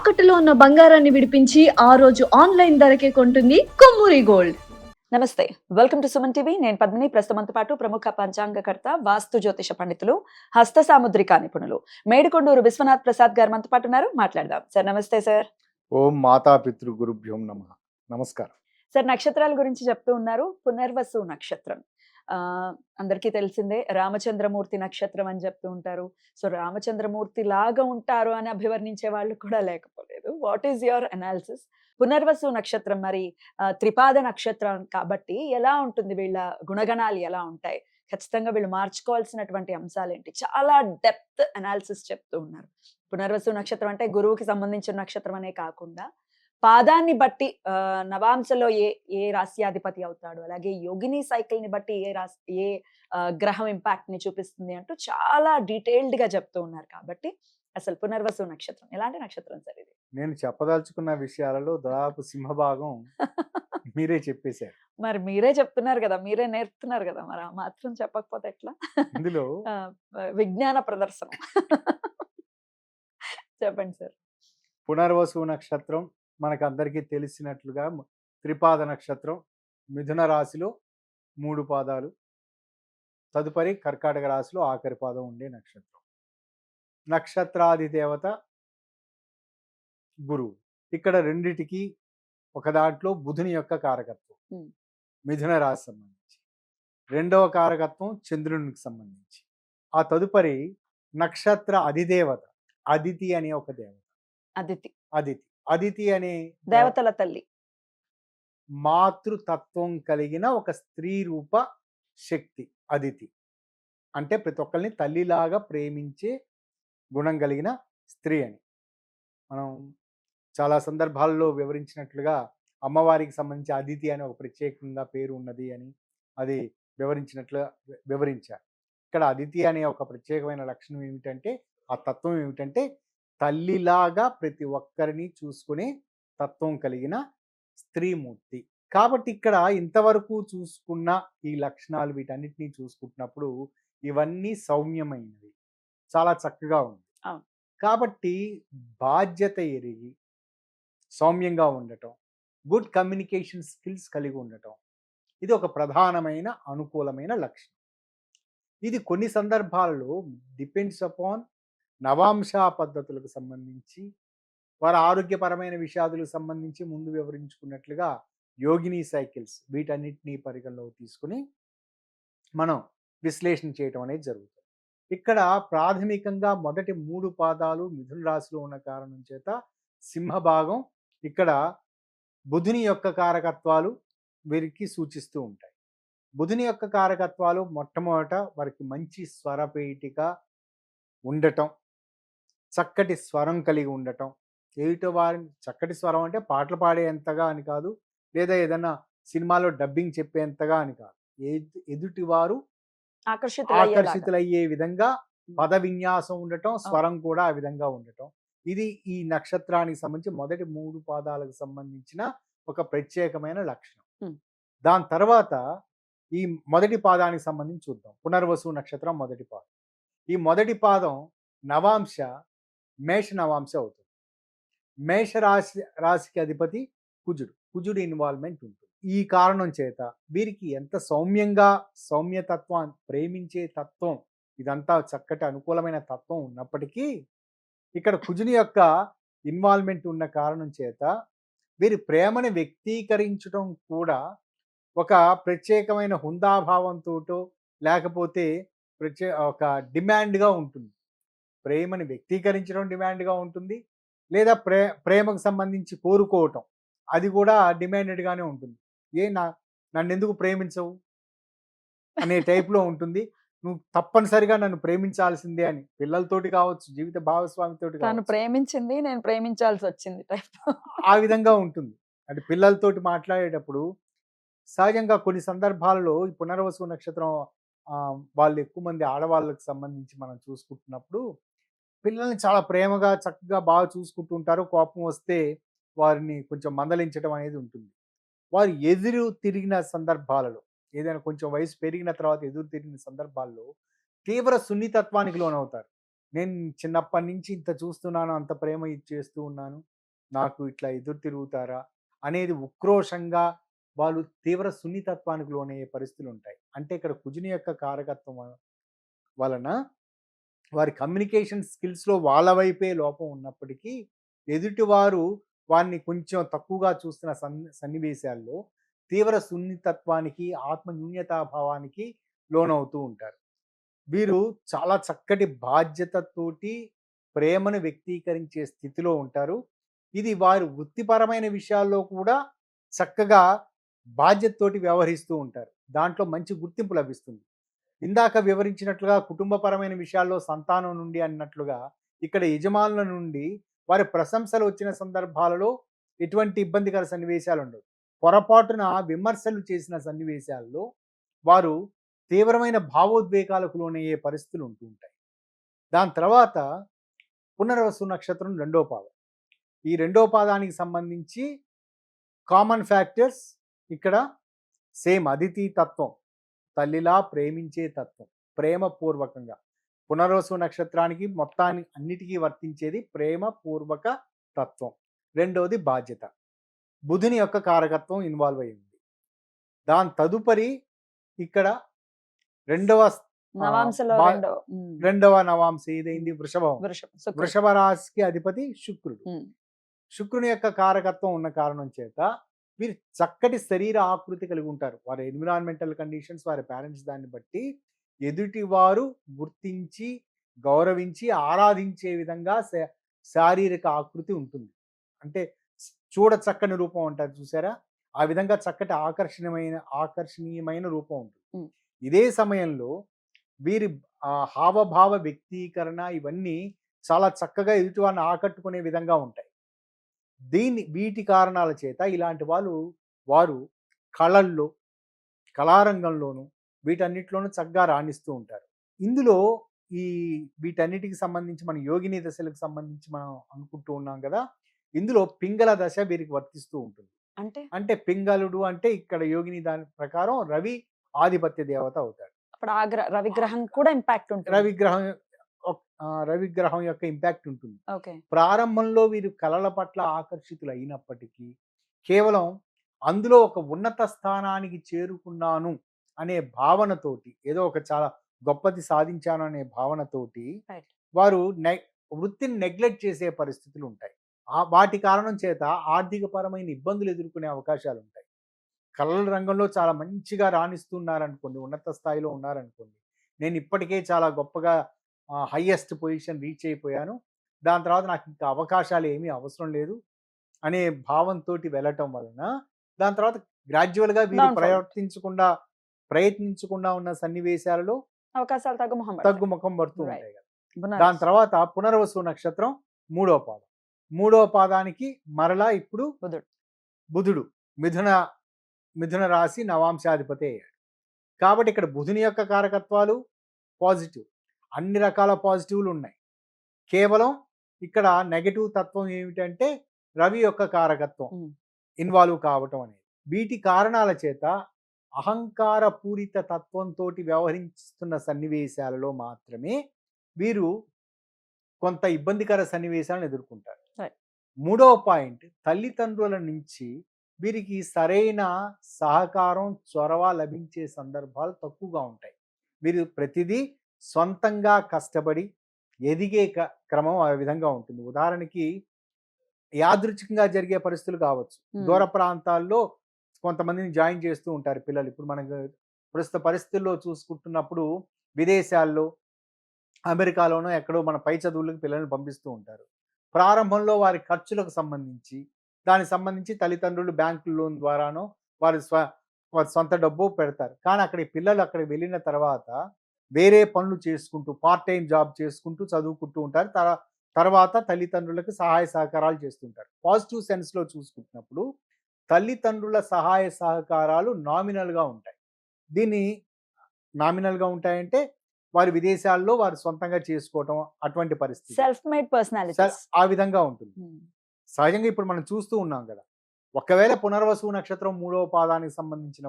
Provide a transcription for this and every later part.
తాకట్టులో ఉన్న బంగారాన్ని విడిపించి ఆ రోజు ఆన్లైన్ ధరకే కొంటుంది కొమ్మూరి గోల్డ్. నమస్తే, వెల్కమ్ టు సుమన్ టీవీ. నేను పద్మిని. ప్రస్తుతంతో పాటు ప్రముఖ పంచాంగకర్త, వాస్తు జ్యోతిష పండితులు, హస్త సాముద్రిక నిపుణులు మేడికొండూరు విశ్వనాథ్ ప్రసాద్ గారు మనతో పాటు ఉన్నారు. మాట్లాడదాం. సార్ నమస్తే. సార్ ఓం మాతాపితృ గురుభ్యోం నమః. నమస్కారం. సార్, నక్షత్రాల గురించి చెప్తూ ఉన్నారు. పునర్వసు నక్షత్రం ఆ అందరికీ తెలిసిందే. రామచంద్రమూర్తి నక్షత్రం అని చెప్తూ ఉంటారు. సో రామచంద్రమూర్తి లాగా ఉంటారు అని అభివర్ణించే వాళ్ళు కూడా లేకపోలేదు. What is your analysis? Punarvasu నక్షత్రం మరి త్రిపాద నక్షత్రం కాబట్టి ఎలా ఉంటుంది? వీళ్ళ గుణగణాలు ఎలా ఉంటాయి? ఖచ్చితంగా వీళ్ళు మార్చుకోవాల్సినటువంటి అంశాలు ఏంటి? చాలా డెప్త్ అనాలిసిస్ చెప్తూ ఉన్నారు. పునర్వసు నక్షత్రం అంటే గురువుకి సంబంధించిన నక్షత్రం అనే కాకుండా పాదాన్ని బట్టి నవాంశలో ఏ రాశ్యాధిపతి అవుతాడు, అలాగే యోగిని సైకిల్ ని బట్టి ఏ గ్రహం ఇంపాక్ట్ ని చూపిస్తుంది అంటూ చాలా డీటెయిల్డ్ గా చెప్తూ ఉన్నారు. కాబట్టి అసలు పునర్వసు నక్షత్రం ఎలాంటి నక్షత్రం సార్ ఇది? నేను చెప్పదలుచుకున్న విషయాలలో దాదాపు సింహభాగం మీరే చెప్పేశారు. మరి మీరే చెప్తున్నారు కదా, మీరే నేర్పుతున్నారు కదా, మరి ఆ మాత్రం చెప్పకపోతే ఎట్లా? ఇందులో విజ్ఞాన ప్రదర్శన. చెప్పండి సార్. పునర్వసు నక్షత్రం మనకందరికీ తెలిసినట్లుగా త్రిపాద నక్షత్రం, మిథున రాశిలో 3 పాదాలు, తదుపరి కర్కాటక రాశిలో ఆఖరి పాదం ఉండే నక్షత్రం. నక్షత్రాది దేవత గురువు. ఇక్కడ రెండిటికి ఒక దాంట్లో బుధుని యొక్క కారకత్వం మిథున రాశి సంబంధించి, రెండవ కారకత్వం చంద్రునికి సంబంధించి, ఆ తదుపరి నక్షత్ర అధిదేవత అదితి అనే ఒక దేవత. అదితి అనే దేవతల తల్లి, మాతృతత్వం కలిగిన ఒక స్త్రీ రూప శక్తి అదితి. అంటే ప్రతి ఒక్కరిని తల్లిలాగా ప్రేమించే గుణం కలిగిన స్త్రీ అని మనం చాలా సందర్భాల్లో వివరించినట్లుగా అమ్మవారికి సంబంధించి అదితి అని ఒక ప్రత్యేకంగా పేరు ఉన్నది అని అది వివరించినట్లుగా వివరించారు. ఇక్కడ అదితి అనే ఒక ప్రత్యేకమైన లక్షణం ఏమిటంటే, ఆ తత్వం ఏమిటంటే తల్లిలాగా ప్రతి ఒక్కరిని చూసుకునే తత్వం కలిగిన స్త్రీమూర్తి. కాబట్టి ఇక్కడ ఇంతవరకు చూసుకున్న ఈ లక్షణాలు వీటన్నిటినీ చూసుకుంటున్నప్పుడు ఇవన్నీ సౌమ్యమైనవి, చాలా చక్కగా ఉంది. కాబట్టి బాధ్యత ఎరిగి సౌమ్యంగా ఉండటం, గుడ్ కమ్యూనికేషన్ స్కిల్స్ కలిగి ఉండటం, ఇది ఒక ప్రధానమైన అనుకూలమైన లక్షణం. ఇది కొన్ని సందర్భాలలో డిపెండ్స్ అపాన్ నవాంశ పద్ధతులకు సంబంధించి, వారి ఆరోగ్యపరమైన విషయాలకు సంబంధించి ముందు వివరించుకున్నట్లుగా యోగిని సైకిల్స్ వీటన్నిటినీ పరిగణలోకి తీసుకుని మనం విశ్లేషణ చేయటం అనేది జరుగుతుంది. ఇక్కడ ప్రాథమికంగా మొదటి 3 పాదాలు మిథున రాశిలో ఉన్న కారణం చేత సింహభాగం ఇక్కడ బుధుని యొక్క కారకత్వాలు వీరికి సూచిస్తూ ఉంటాయి. బుధుని యొక్క కారకత్వాలు మొట్టమొదట వారికి మంచి స్వరపేటిక ఉండటం, చక్కటి స్వరం కలిగి ఉండటం. ఏమిటో వారిని చక్కటి స్వరం అంటే పాటలు పాడేంతగా అని కాదు, లేదా ఏదైనా సినిమాలో డబ్బింగ్ చెప్పేంతగా అని కాదు. ఎదుటివారు ఆకర్షితులయ్యే విధంగా పద విన్యాసం ఉండటం, స్వరం కూడా ఆ విధంగా ఉండటం. ఇది ఈ నక్షత్రానికి సంబంధించి మొదటి 3 పాదాలకు సంబంధించిన ఒక ప్రత్యేకమైన లక్షణం. దాని తర్వాత ఈ మొదటి పాదానికి సంబంధించి చూద్దాం. పునర్వసు నక్షత్రం మొదటి పాదం. ఈ మొదటి పాదం నవాంశ మేష నవాంశ అవుతుంది. మేష రాశికి అధిపతి కుజుడు ఇన్వాల్వ్మెంట్ ఉంటుంది. ఈ కారణం చేత వీరికి ఎంత సౌమ్యతత్వం, ప్రేమించే తత్వం, ఇదంతా చక్కటి అనుకూలమైన తత్వం ఉన్నప్పటికీ ఇక్కడ కుజుని యొక్క ఇన్వాల్వ్మెంట్ ఉన్న కారణం చేత వీరి ప్రేమను వ్యక్తీకరించడం కూడా ఒక ప్రత్యేకమైన హుందాభావంతో, లేకపోతే ఒక డిమాండ్గా ఉంటుంది. ప్రేమని వ్యక్తీకరించడం డిమాండ్గా ఉంటుంది, లేదా ప్రేమకు సంబంధించి కోరుకోవటం అది కూడా డిమాండెడ్గానే ఉంటుంది. నన్ను ఎందుకు ప్రేమించవు అనే టైప్లో ఉంటుంది. నువ్వు తప్పనిసరిగా నన్ను ప్రేమించాల్సిందే అని, పిల్లలతోటి కావచ్చు, జీవిత భాగస్వామితోటి కావచ్చు, ప్రేమించింది నేను ప్రేమించాల్సి వచ్చింది ఆ విధంగా ఉంటుంది. అంటే పిల్లలతోటి మాట్లాడేటప్పుడు సహజంగా కొన్ని సందర్భాలలో ఈ పునర్వసు నక్షత్రం వాళ్ళు ఎక్కువ మంది ఆడవాళ్ళకి సంబంధించి మనం చూసుకుంటున్నప్పుడు పిల్లల్ని చాలా ప్రేమగా చక్కగా బాగా చూసుకుంటూ ఉంటారు. కోపం వస్తే వారిని కొంచెం మందలించడం అనేది ఉంటుంది. వారు ఎదురు తిరిగిన సందర్భాలలో, ఏదైనా కొంచెం వయసు పెరిగిన తర్వాత ఎదురు తిరిగిన సందర్భాల్లో తీవ్ర సున్నితత్వానికి లోనవుతారు. నేను చిన్నప్పటి నుంచి ఇంత చూస్తున్నాను, అంత ప్రేమ ఇచ్చేస్తూ ఉన్నాను, నాకు ఇట్లా ఎదురు తిరుగుతారా అనేది ఉక్రోషంగా వాళ్ళు తీవ్ర సున్నితత్వానికి లోనయ్యే పరిస్థితులు ఉంటాయి. అంటే ఇక్కడ కుజుని యొక్క కారకత్వం వలన వారి కమ్యూనికేషన్ స్కిల్స్‌లో వాళ్ళ వైపే లోపం ఉన్నప్పటికీ, ఎదుటివారు వారిని కొంచెం తక్కువగా చూస్తున్న సన్నివేశాల్లో తీవ్ర సున్నితత్వానికి, ఆత్మ న్యూనతాభావానికి లోనవుతూ ఉంటారు. వీరు చాలా చక్కటి బాధ్యతతోటి ప్రేమను వ్యక్తీకరించే స్థితిలో ఉంటారు. ఇది వారు వృత్తిపరమైన విషయాల్లో కూడా చక్కగా బాధ్యతతోటి వ్యవహరిస్తూ ఉంటారు. దాంట్లో మంచి గుర్తింపు లభిస్తుంది. ఇందాక వివరించినట్లుగా కుటుంబపరమైన విషయాల్లో సంతానం నుండి అన్నట్లుగా ఇక్కడ యజమానుల నుండి వారి ప్రశంసలు వచ్చిన సందర్భాలలో ఎటువంటి ఇబ్బందికర సన్నివేశాలు ఉండవు. పొరపాటున విమర్శలు చేసిన సన్నివేశాల్లో వారు తీవ్రమైన భావోద్వేగాలకు లోనయ్యే పరిస్థితులు ఉంటూ ఉంటాయి. దాని తర్వాత పునర్వసు నక్షత్రం రెండో పాదం. ఈ రెండో పాదానికి సంబంధించి కామన్ ఫ్యాక్టర్స్ ఇక్కడ సేమ్ అదితి తత్వం, తల్లిలా ప్రేమించే తత్వం, ప్రేమపూర్వకంగా. పునర్వసు నక్షత్రానికి మొత్తానికి అన్నిటికీ వర్తించేది ప్రేమపూర్వక తత్వం. రెండోది బాధ్యత. బుధుని యొక్క కారకత్వం ఇన్వాల్వ్ అయి ఉంది. దాని తదుపరి ఇక్కడ రెండవ నవాంశలో రెండవ నవాంశ ఏదైంది? వృషభం. వృషభ రాశికి అధిపతి శుక్రుడు. శుక్రుని యొక్క కారకత్వం ఉన్న కారణం చేత వీరు చక్కటి శరీర ఆకృతి కలిగి ఉంటారు. వారి ఎన్విరాన్మెంటల్ కండిషన్స్, వారి పేరెంట్స్ దాన్ని బట్టి ఎదుటి వారు గుర్తించి, గౌరవించి, ఆరాధించే విధంగా శారీరక ఆకృతి ఉంటుంది. అంటే చూడ చక్కని రూపం అంటారు చూసారా, ఆ విధంగా చక్కటి ఆకర్షణీయమైన రూపం ఉంటుంది. ఇదే సమయంలో వీరి హావభావ వ్యక్తీకరణ ఇవన్నీ చాలా చక్కగా ఎదుటి వారిని ఆకట్టుకునే విధంగా ఉంటాయి. వీటి కారణాల చేత ఇలాంటి వారు కళల్లో, కళారంగంలోనూ వీటన్నిటిలోనూ చక్కగా రాణిస్తూ ఉంటారు. ఇందులో వీటన్నిటికి సంబంధించి మన యోగిని దశలకు సంబంధించి మనం అనుకుంటూ ఉన్నాం కదా, ఇందులో పింగళ దశ వీరికి వర్తిస్తూ ఉంటుంది. అంటే పింగళుడు అంటే ఇక్కడ యోగిని దాని ప్రకారం రవి ఆధిపత్య దేవత అవుతాడు. రవిగ్రహం కూడా ఇంపాక్ట్ ఉంటుంది. రవిగ్రహం యొక్క ఇంపాక్ట్ ఉంటుంది. ప్రారంభంలో వీరు కళల పట్ల ఆకర్షితులు అయినప్పటికీ కేవలం అందులో ఒక ఉన్నత స్థానానికి చేరుకున్నాను అనే భావనతోటి, ఏదో ఒక చాలా గొప్పది సాధించాను అనే భావనతోటి వారు వృత్తిని నెగ్లెక్ట్ చేసే పరిస్థితులు ఉంటాయి. వాటి కారణం చేత ఆర్థిక పరమైన ఇబ్బందులు ఎదుర్కొనే అవకాశాలు ఉంటాయి. కళల రంగంలో చాలా మంచిగా రాణిస్తున్నారనుకోండి, ఉన్నత స్థాయిలో ఉన్నారనుకోండి, నేను ఇప్పటికే చాలా గొప్పగా హైయెస్ట్ పొజిషన్ రీచ్ అయిపోయాను, దాని తర్వాత నాకు ఇంకా అవకాశాలు ఏమీ అవసరం లేదు అనే భావంతో వెళ్ళటం వలన దాని తర్వాత గ్రాడ్యువల్గా వీరు ప్రయత్నించకుండా ఉన్న సన్నివేశాలలో అవకాశాలు తగ్గుముఖం పడుతూ ఉంటాయి కదా. దాని తర్వాత పునర్వసు నక్షత్రం మూడవ పాదానికి మరలా ఇప్పుడు బుధుడు మిథున రాశి నవాంశాధిపతి అయ్యాడు. కాబట్టి ఇక్కడ బుధుని యొక్క కారకత్వాలు పాజిటివ్, అన్ని రకాల పాజిటివ్లు ఉన్నాయి. కేవలం ఇక్కడ నెగటివ్ తత్వం ఏమిటంటే రవి యొక్క కారకత్వం ఇన్వాల్వ్ కావటం అనేది. వీటి కారణాల చేత అహంకార పూరిత తత్వంతో వ్యవహరిస్తున్న సన్నివేశాలలో మాత్రమే వీరు కొంత ఇబ్బందికర సన్నివేశాలను ఎదుర్కొంటారు. మూడవ పాయింట్, తల్లిదండ్రుల నుంచి వీరికి సరైన సహకారం, చొరవ లభించే సందర్భాలు తక్కువగా ఉంటాయి. వీరు ప్రతిదీ సొంతంగా కష్టపడి ఎదిగే క్రమం ఆ విధంగా ఉంటుంది. ఉదాహరణకి యాదృచ్ఛికంగా జరిగే పరిస్థితులు కావచ్చు. దూర ప్రాంతాల్లో కొంతమందిని జాయిన్ చేస్తూ ఉంటారు పిల్లలు. ఇప్పుడు మనకు ప్రస్తుత పరిస్థితుల్లో చూసుకుంటున్నప్పుడు విదేశాల్లో, అమెరికాలోనో ఎక్కడో మన పై చదువులకు పిల్లల్ని పంపిస్తూ ఉంటారు. ప్రారంభంలో వారి ఖర్చులకు సంబంధించి దానికి సంబంధించి తల్లిదండ్రులు బ్యాంకు లోన్ ద్వారానో వారి సొంత డబ్బు పెడతారు. కానీ అక్కడికి వెళ్ళిన తర్వాత వేరే పనులు చేసుకుంటూ, పార్ట్ టైం జాబ్ చేసుకుంటూ చదువుకుంటూ ఉంటారు. తర్వాత తల్లిదండ్రులకు సహాయ సహకారాలు చేస్తుంటారు. పాజిటివ్ సెన్స్లో చూసుకుంటున్నప్పుడు తల్లిదండ్రుల సహాయ సహకారాలు నామినల్గా ఉంటాయి. దీన్ని నామినల్గా ఉంటాయంటే వారి విదేశాల్లో వారు సొంతంగా చేసుకోవటం, అటువంటి పరిస్థితి సెల్ఫ్ మేడ్ పర్సనాలిటీ ఆ విధంగా ఉంటుంది. సహజంగా ఇప్పుడు మనం చూస్తూ ఉన్నాం కదా. ఒకవేళ పునర్వసు నక్షత్రం మూడవ పాదానికి సంబంధించిన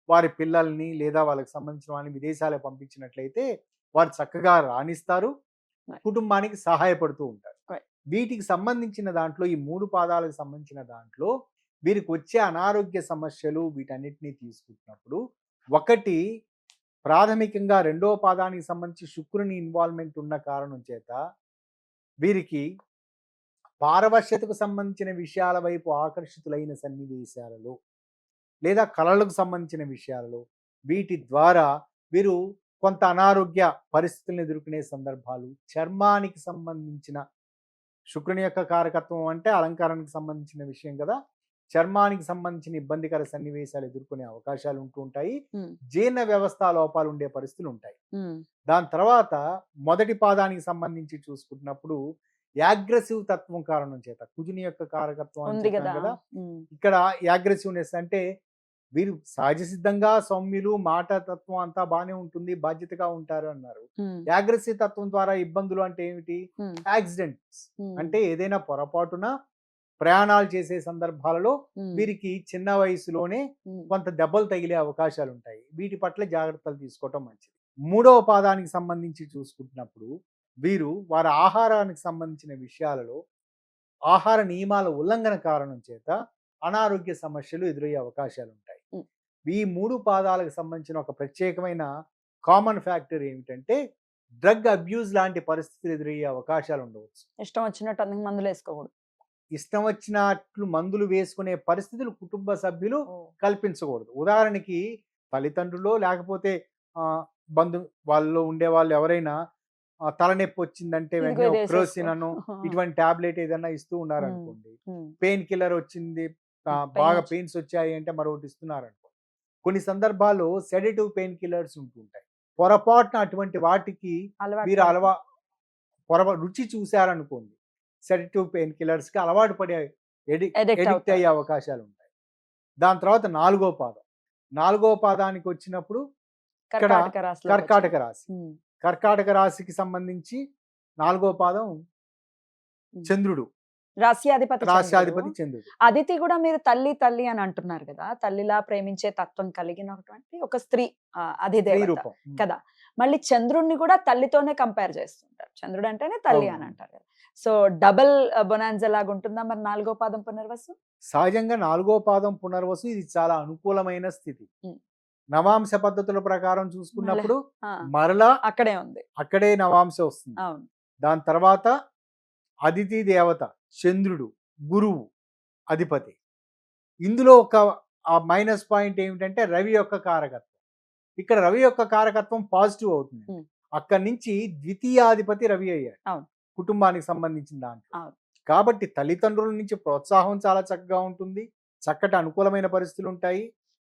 వారి పిల్లల్ని లేదా వాళ్ళకి సంబంధించిన వాళ్ళని విదేశాలకు పంపించినట్లయితే వారు చక్కగా రాణిస్తారు, కుటుంబానికి సహాయపడుతూ ఉంటారు. వీటికి సంబంధించిన దాంట్లో ఈ 3 పాదాలకు సంబంధించిన దాంట్లో వీరికి వచ్చే అనారోగ్య సమస్యలు వీటన్నిటిని తీసుకుంటున్నప్పుడు ఒకటి ప్రాథమికంగా రెండవ పాదానికి సంబంధించి శుక్రుని ఇన్వాల్వ్మెంట్ ఉన్న కారణం చేత వీరికి పారవశ్యతకు సంబంధించిన విషయాల వైపు ఆకర్షితులైన సన్నివేశాలలో లేదా కళలకు సంబంధించిన విషయాలలో వీటి ద్వారా వీరు కొంత అనారోగ్య పరిస్థితులను ఎదుర్కొనే సందర్భాలు, చర్మానికి సంబంధించిన శుక్రుని యొక్క కారకత్వం అంటే అలంకారానికి సంబంధించిన విషయం కదా, చర్మానికి సంబంధించిన ఇబ్బందికర సన్నివేశాలు ఎదుర్కొనే అవకాశాలు ఉంటూ ఉంటాయి. జీర్ణ వ్యవస్థ లోపాలు ఉండే పరిస్థితులు ఉంటాయి. దాని తర్వాత మొదటి పాదానికి సంబంధించి చూసుకుంటున్నప్పుడు యాగ్రెసివ్ తత్వం కారణం చేత కుజుని యొక్క కారకత్వం అని ఉంది చెప్పాను కదా. కదా, ఇక్కడ యాగ్రెసివ్నెస్ అంటే వీరు సహజ సిద్ధంగా సౌమ్యులు, మాట తత్వం అంతా బాగానే ఉంటుంది, బాధ్యతగా ఉంటారు అన్నారు. యాగ్రెసివ్ తత్వం ద్వారా ఇబ్బందులు అంటే ఏమిటి? యాక్సిడెంట్స్ అంటే ఏదైనా పొరపాటున ప్రయాణాలు చేసే సందర్భాలలో వీరికి చిన్న వయసులోనే కొంత దెబ్బలు తగిలే అవకాశాలు ఉంటాయి. వీటి పట్ల జాగ్రత్తలు తీసుకోవటం మంచిది. మూడవ పాదానికి సంబంధించి చూసుకుంటున్నప్పుడు వీరు వారి ఆహారానికి సంబంధించిన విషయాలలో ఆహార నియమాల ఉల్లంఘన కారణం చేత అనారోగ్య సమస్యలు ఎదురయ్యే అవకాశాలు ఉంటాయి. ఈ 3 పాదాలకు సంబంధించిన ఒక ప్రత్యేకమైన కామన్ ఫ్యాక్టర్ ఏమిటంటే డ్రగ్ అబ్యూజ్ లాంటి పరిస్థితులు ఎదురయ్యే అవకాశాలు ఉండవచ్చు. ఇష్టం వచ్చినట్టు అందుకు మందులు వేసుకోకూడదు. ఇష్టం వచ్చినట్లు మందులు వేసుకునే పరిస్థితులు కుటుంబ సభ్యులు కల్పించకూడదు. ఉదాహరణకి తల్లిదండ్రులు లేకపోతే బంధు వాళ్ళలో ఉండే వాళ్ళు ఎవరైనా తలనొప్పి వచ్చిందంటే వెంటనే క్రోసిన్ అను ఇటువంటి టాబ్లెట్ ఏదైనా ఇస్తూ ఉన్నారనుకోండి, పెయిన్ కిల్లర్ వచ్చింది, బాగా పెయిన్స్ వచ్చాయి అంటే మరొకటి ఇస్తున్నారు అనుకోండి. కొన్ని సందర్భాల్లో సెడేటివ్ పెయిన్ కిల్లర్స్ ఉంటుంటాయి. పొరపాటున అటువంటి వాటికి మీరు రుచి చూశారనుకోండి, సెడేటివ్ పెయిన్ కిల్లర్స్ కి అలవాటు పడే ఎడిక్ట్ అయ్యే అవకాశాలు ఉంటాయి. దాని తర్వాత నాలుగో పాదానికి వచ్చినప్పుడు ఇక్కడ కర్కాటక రాశికి సంబంధించి 4వ పాదం చంద్రుడు, రాశ్యాధిపతి చంద్రుడు. అదితి కూడా మీరు తల్లి తల్లి అని అంటున్నారు కదా, తల్లిలా ప్రేమించే తత్వం కలిగినటువంటి ఒక స్త్రీ అధిదేవత కదా. మళ్ళీ చంద్రుడిని కూడా తల్లితోనే కంపేర్ చేస్తుంటారు. చంద్రుడు అంటేనే తల్లి అని అంటారు కదా. సో డబుల్ బొనాన్జా లాగా ఉంటుందా మరి 4వ పాదం పునర్వసు? సహజంగా 4వ పాదం పునర్వసు ఇది చాలా అనుకూలమైన స్థితి. నవాంశ పద్ధతుల ప్రకారం చూసుకున్నప్పుడు మరలా అక్కడే నవాంశ వస్తుంది. దాని తర్వాత అదితి దేవత చంద్రుడు, గురువు అధిపతి. ఇందులో ఒక మైనస్ పాయింట్ ఏమిటంటే రవి యొక్క కారకత్వం. ఇక్కడ రవి యొక్క కారకత్వం పాజిటివ్ అవుతుంది. అక్కడి నుంచి ద్వితీయాధిపతి రవి అయ్యాడు కుటుంబానికి సంబంధించిన దాంట్లో. కాబట్టి తల్లిదండ్రుల నుంచి ప్రోత్సాహం చాలా చక్కగా ఉంటుంది, చక్కటి అనుకూలమైన పరిస్థితులు ఉంటాయి.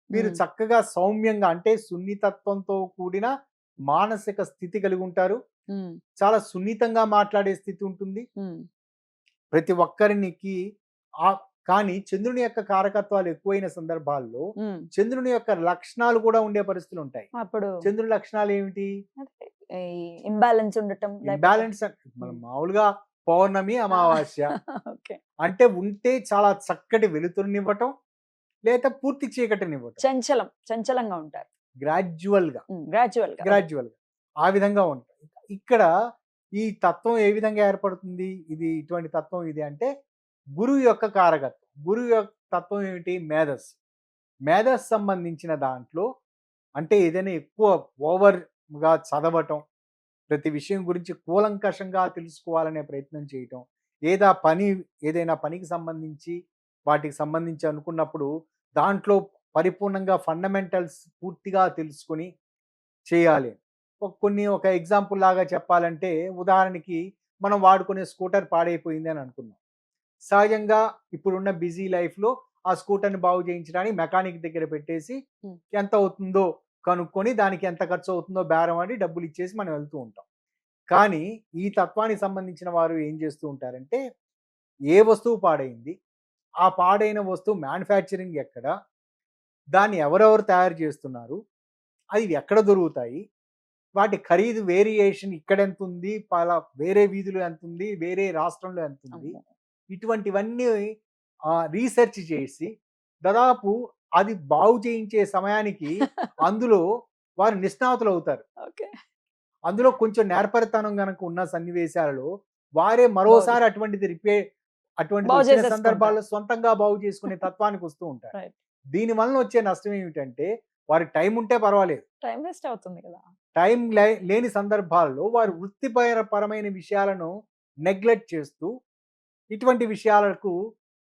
మీరు చక్కగా సౌమ్యంగా అంటే సున్నితత్వంతో కూడిన మానసిక స్థితి కలిగి ఉంటారు. చాలా సున్నితంగా మాట్లాడే స్థితి ఉంటుంది ప్రతి ఒక్కరికి. కానీ చంద్రుని యొక్క కారకత్వాలు ఎక్కువైన సందర్భాల్లో చంద్రుని యొక్క లక్షణాలు కూడా ఉండే పరిస్థితులు ఉంటాయి. అప్పుడు చంద్రుని లక్షణాలు ఏమిటి? ఇంబ్యాలెన్స్ ఉండటం. ఇంబ్యాలెన్స్ మనం మామూలుగా పౌర్ణమి, అమావాస్య అంటే ఉంటే చాలా చక్కటి వెలుతురునివ్వటం లేదా పూర్తి చీకటినివ్వటం. చంచలంగా ఉంటారు. గ్రాడ్యువల్ గా ఆ విధంగా ఉంటాయి. ఇక్కడ ఈ తత్వం ఏ విధంగా ఏర్పడుతుంది? ఇటువంటి తత్వం ఇది అంటే గురువు యొక్క కారకత్వం. గురువు యొక్క తత్వం ఏమిటి? మేధస్సు సంబంధించిన దాంట్లో అంటే ఏదైనా ఎక్కువ ఓవర్గా చదవటం, ప్రతి విషయం గురించి కూలంకషంగా తెలుసుకోవాలనే ప్రయత్నం చేయటం, ఏదైనా పనికి సంబంధించి వాటికి సంబంధించి అనుకున్నప్పుడు దాంట్లో పరిపూర్ణంగా ఫండమెంటల్స్ పూర్తిగా తెలుసుకొని చేయాలి. ఒక ఎగ్జాంపుల్ లాగా చెప్పాలంటే ఉదాహరణకి మనం వాడుకునే స్కూటర్ పాడైపోయింది అని అనుకున్నాం. సహజంగా ఇప్పుడున్న బిజీ లైఫ్లో ఆ స్కూటర్ని బాగు చేయించడానికి మెకానిక్ దగ్గర పెట్టేసి ఎంత అవుతుందో కనుక్కొని దానికి ఎంత ఖర్చు అవుతుందో బేరం ఆడి డబ్బులు ఇచ్చేసి మనం వెళ్తూ ఉంటాం. కానీ ఈ తత్వానికి సంబంధించిన వారు ఏం చేస్తూ ఉంటారంటే ఏ వస్తువు పాడైంది, ఆ పాడైన వస్తువు మ్యానుఫ్యాక్చరింగ్ ఎక్కడ, దాన్ని ఎవరెవరు తయారు చేస్తున్నారు, అది ఎక్కడ దొరుకుతాయి, వాటి ఖరీదు వేరియేషన్ ఇక్కడ ఎంత ఉంది, వేరే వీధిలో ఎంత ఉంది, వేరే రాష్ట్రంలో ఎంత ఉంది, ఇటువంటివన్నీ రీసెర్చ్ చేసి దాదాపు అది బాగు చేయించే సమయానికి అందులో వారు నిష్ణాతులు అవుతారు. అందులో కొంచెం నేర్పరితనం కనుక ఉన్న సన్నివేశాలలో వారే మరోసారి అటువంటిది అటువంటిది బాగు వచ్చిన చేసేసుకుంటారు. సందర్భాల్లో సొంతంగా బాగు చేసుకునే తత్వానికి వస్తూ ఉంటారు. రైట్. దీని వలన వచ్చే నష్టం ఏమిటంటే వారి టైం ఉంటే పర్వాలేదు, టైం వేస్ట్ అవుతుంది కదా. టైం లేని సందర్భాల్లో వారు వృత్తిపరమైన విషయాలను నెగ్లెక్ట్ చేస్తూ ఇటువంటి విషయాలకు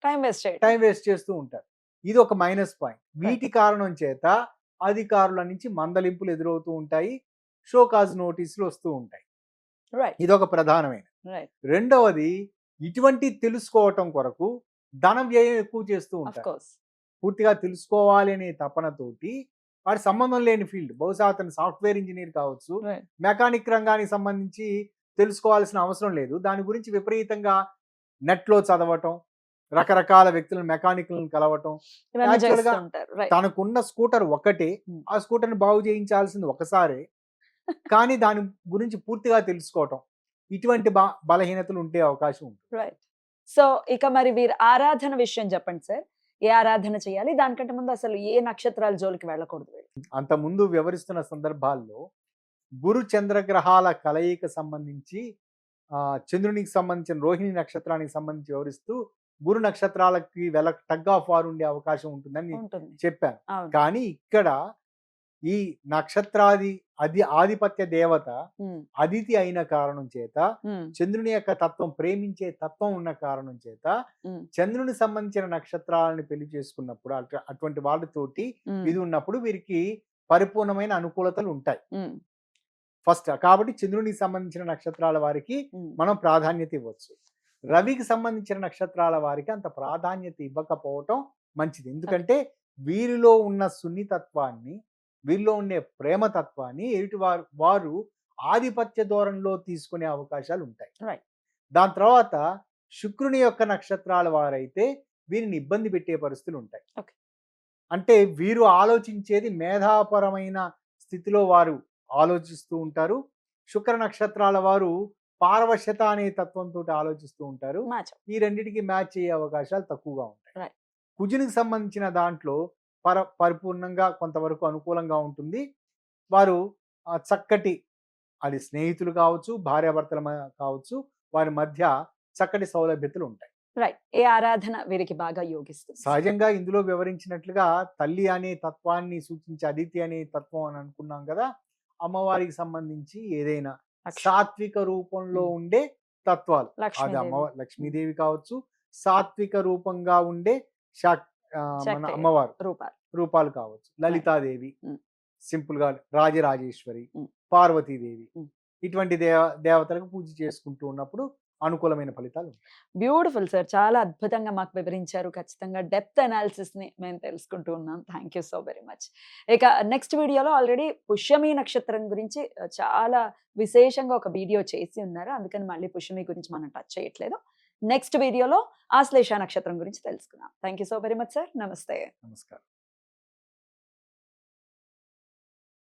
టైం వేస్ట్ చేయడం. టైం వేస్ట్ చేస్తూ ఉంటారు. ఇది ఒక మైనస్ పాయింట్. వీటి కారణం చేత అధికారుల నుంచి మందలింపులు ఎదురవుతూ ఉంటాయి, షోకాజ్ నోటీసులు వస్తూ ఉంటాయి. రైట్. ఇదొక ప్రధానమైన. రైట్. రెండవది, ఇటువంటి తెలుసుకోవటం కొరకు ధన వ్యయం ఎక్కువ చేస్తూ ఆఫ్ ఉంటారు. కోర్స్. పూర్తిగా తెలుసుకోవాలి అనే తపనతోటి వాడి సంబంధం లేని ఫీల్డ్, బహుశా అతను సాఫ్ట్వేర్ ఇంజనీర్ కావచ్చు, రైట్. మెకానిక్ రంగానికి సంబంధించి తెలుసుకోవాల్సిన అవసరం లేదు, దాని గురించి విపరీతంగా నెట్లో చదవటం, రకరకాల వ్యక్తులను మెకానికల్ని కలవటం, ఇవన్నీ Actual గా చేస్తూ ఉంటారు. రైట్. తనకున్న స్కూటర్ ఒకటే, Hmm. ఆ స్కూటర్ని బాగు చేయించాల్సింది ఒకసారే, కానీ దాని గురించి పూర్తిగా తెలుసుకోవటం, ఇటువంటి బలహీనతలు ఉండే అవకాశం ఉంది. రైట్. సో ఇక మరి వీరి ఆరాధన విషయం చెప్పండి సార్. ఏ ఆరాధన చేయాలి? దానికంటే ముందు అసలు ఏ నక్షత్రాల జోలికి వెళ్ళకూడదు వీళ్ళు? అంత ముందు వివరిస్తున్న సందర్భాల్లో గురు చంద్రగ్రహాల కలయిక సంబంధించి చంద్రునికి సంబంధించిన రోహిణి నక్షత్రానికి సంబంధించి వివరిస్తూ గురు నక్షత్రాలకి టగ్ ఆఫ్ వార్ ఉండే అవకాశం ఉంటుందని ఉంటుంది. చెప్పాను. అవును. కానీ ఇక్కడ ఈ నక్షత్రాది ఆధిపత్య దేవత ఉమ్, అదితి అయిన కారణం చేత, ఉమ్, చంద్రుని యొక్క తత్వం ప్రేమించే తత్వం ఉన్న కారణం చేత, ఉమ్, చంద్రుని సంబంధించిన నక్షత్రాలను పెళ్లి చేసుకున్నప్పుడు అటువంటి వాళ్ళతోటి ఉమ్, ఇది ఉన్నప్పుడు వీరికి పరిపూర్ణమైన అనుకూలతలు ఉంటాయి. ఉమ్, ఫస్ట్ కాబట్టి చంద్రునికి సంబంధించిన నక్షత్రాల వారికి ఉమ్. మనం ప్రాధాన్యత ఇవ్వచ్చు. రవికి సంబంధించిన నక్షత్రాల వారికి అంత ప్రాధాన్యత ఇవ్వకపోవటం మంచిది. ఎందుకంటే వీరిలో ఉన్న సున్నితత్వాన్ని, వీరిలో ఉండే ప్రేమతత్వాన్ని వారు ఆధిపత్య ధోరణిలో తీసుకునే అవకాశాలు ఉంటాయి. Right. దాని తర్వాత శుక్రుని యొక్క నక్షత్రాల వారైతే వీరిని ఇబ్బంది పెట్టే పరిస్థితులు ఉంటాయి. Okay. అంటే వీరు ఆలోచించేది మేధాపరమైన స్థితిలో వారు ఆలోచిస్తూ ఉంటారు. శుక్ర నక్షత్రాల వారు పారవశ్యత అనే తత్వంతో ఆలోచిస్తూ ఉంటారు. Match. ఈ రెండిటికి మ్యాచ్ అయ్యే అవకాశాలు తక్కువగా ఉంటాయి. Right. కుజునికి సంబంధించిన దాంట్లో పరిపూర్ణంగా కొంతవరకు అనుకూలంగా ఉంటుంది. వారు చక్కటి, అది స్నేహితులు కావచ్చు, భార్యాభర్తల కావచ్చు, వారి మధ్య చక్కటి సౌలభ్యతలు ఉంటాయి. రైట్. ఏ ఆరాధన వీరికి బాగా యోగిస్తుంది? సహజంగా ఇందులో వివరించినట్లుగా తల్లి అనే తత్వాన్ని సూచించే అదితి అనే తత్వం అని అనుకున్నాం కదా, అమ్మవారికి సంబంధించి ఏదైనా సాత్విక రూపంలో ఉండే తత్వాలు, అది లక్ష్మీదేవి కావచ్చు, సాత్విక రూపంగా ఉండే మన అమ్మవారు రూపాలు కావచ్చు, లలితాదేవి, సింపుల్ గా రాజరాజేశ్వరి, పార్వతీదేవి, ఇటువంటి దేవతలకు పూజ చేసుకుంటూ ఉన్నప్పుడు అనుకూలమైన ఫలితాలు. బ్యూటిఫుల్ సార్, చాలా అద్భుతంగా మాకు వివరించారు. ఖచ్చితంగా డెప్త్ అనాలిసిస్ ని మేము తెలుసుకుంటూ ఉన్నాం. Thank you so very much. ఇక నెక్స్ట్ వీడియోలో ఆల్రెడీ పుష్యమి నక్షత్రం గురించి చాలా విశేషంగా ఒక వీడియో చేసి ఉన్నారు, అందుకని మళ్ళీ పుష్యమి గురించి మనం టచ్ చేయట్లేదు. నెక్స్ట్ వీడియోలో ఆశ్లేష నక్షత్రం గురించి తెలుసుకుందాం. Thank you so very much sir. నమస్తే. నమస్కారం.